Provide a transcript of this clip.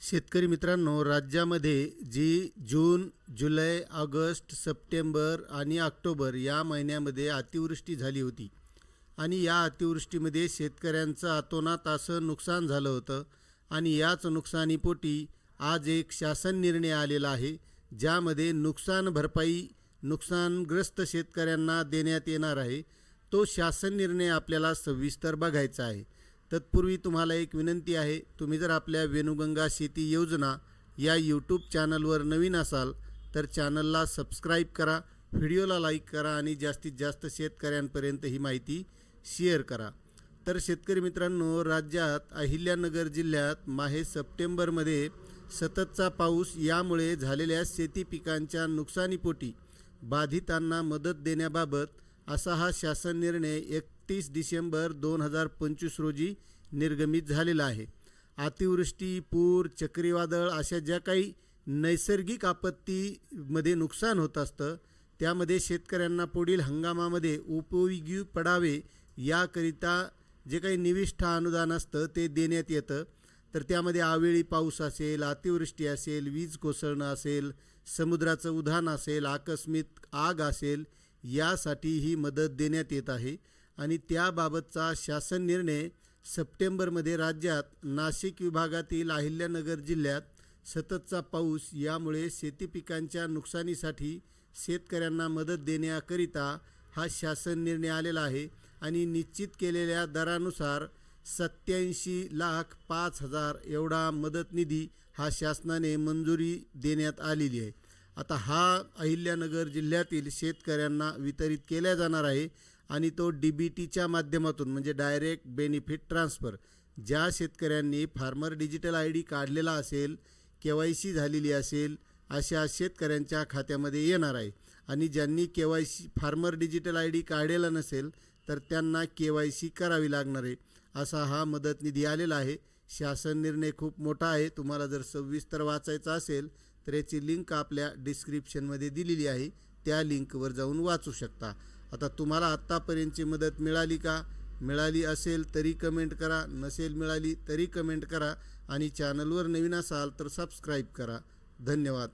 शेतकरी मित्रांनो, राज्यामध्ये जी जून, जुलै, ऑगस्ट, सप्टेंबर आणि ऑक्टोबर या महिन्यामध्ये अतिवृष्टी झाली होती आणि या अतिवृष्टीमध्ये शेतकऱ्यांचं अतोनात असं नुकसान झालं होतं आणि याच नुकसानीपोटी आज एक शासन निर्णय आलेला आहे, ज्यामध्ये नुकसान भरपाई नुकसानग्रस्त शेतकऱ्यांना देण्यात येणार आहे। तो शासन निर्णय आपल्याला सविस्तर बघायचा आहे। तत्पूर्वी तुम्हाला एक विनंती आहे, तुम्ही जर आपल्या वेणुगंगा शेती योजना या यूट्यूब चॅनलवर नवीन असाल तर चॅनलला सबस्क्राईब करा, व्हिडिओला लाईक करा आणि जास्तीत जास्त शेतकऱ्यांपर्यंत ही माहिती शेअर करा। तर शेतकरी मित्रांनो, राज्यात अहिल्यानगर जिल्ह्यात माहे सप्टेंबरमध्ये सततचा पाऊस यामुळे झालेल्या शेती पिकांच्या नुकसानीपोटी बाधितांना मदत देण्याबाबत असा हा शासन निर्णय 31 डिसेंबर 2025 रोजी निर्गमित झालेला आहे। अतिवृष्टी, पूर, चक्रीवादळ अशा ज्या काही नैसर्गिक आपत्तीमध्ये नुकसान होत असतं, त्यामध्ये शेतकऱ्यांना पुढील हंगामामध्ये उपयोगी पडावे याकरिता जे काही निविष्ठ अनुदान असतं ते देण्यात येतं। तर त्यामध्ये अवेळी पाऊस असेल, अतिवृष्टी असेल, वीज कोसळणं असेल, समुद्राचं उधाण असेल, आकस्मिक आग असेल, यासाठी ही मदत देण्यात येत आहे। आणि त्याबाबतचा शासन निर्णय सप्टेंबरमध्ये राज्यात नाशिक विभागातील अहिल्यानगर जिल्ह्यात सततचा पाऊस यामुळे शेती पिकांच्या नुकसानीसाठी शेतकऱ्यांना मदत देण्याकरिता हा शासन निर्णय आलेला आहे आणि निश्चित केलेल्या दरानुसार 87,05,000 एवढा मदत निधी हा शासनाने मंजुरी देण्यात आलेली आहे। आता हा अहिल्यानगर जिल्ह्यातील शेतकऱ्यांना वितरित केला जाणार आहे आणि तो DBTच्या माध्यमातून म्हणजे डायरेक्ट बेनिफिट ट्रान्सफर, ज्या शेतकऱ्यांनी फार्मर डिजिटल ID काढलेला असेल, KYC झालेली असेल, अशा शेतकऱ्यांच्या खात्यामध्ये येणार आहे। आणि ज्यांनी KYC फार्मर डिजिटल ID काढलेला नसेल तर त्यांना KYC करावी लागणार आहे। असा हा मदत निधी आलेला आहे। शासन निर्णय खूप मोठा आहे। तुम्हाला जर सविस्तर वाचायचा असेल तर याची लिंक आपल्या डिस्क्रिप्शनमध्ये दिलेली आहे, त्या लिंकवर जाऊन वाचू शकता। आता तुम्हाला आत्तापर्यंतची मदत मिळाली का? मिळाली असेल तरी कमेंट करा, नसेल मिळाली तरी कमेंट करा आणि चॅनलवर नवीन असाल तर सबस्क्राईब करा। धन्यवाद।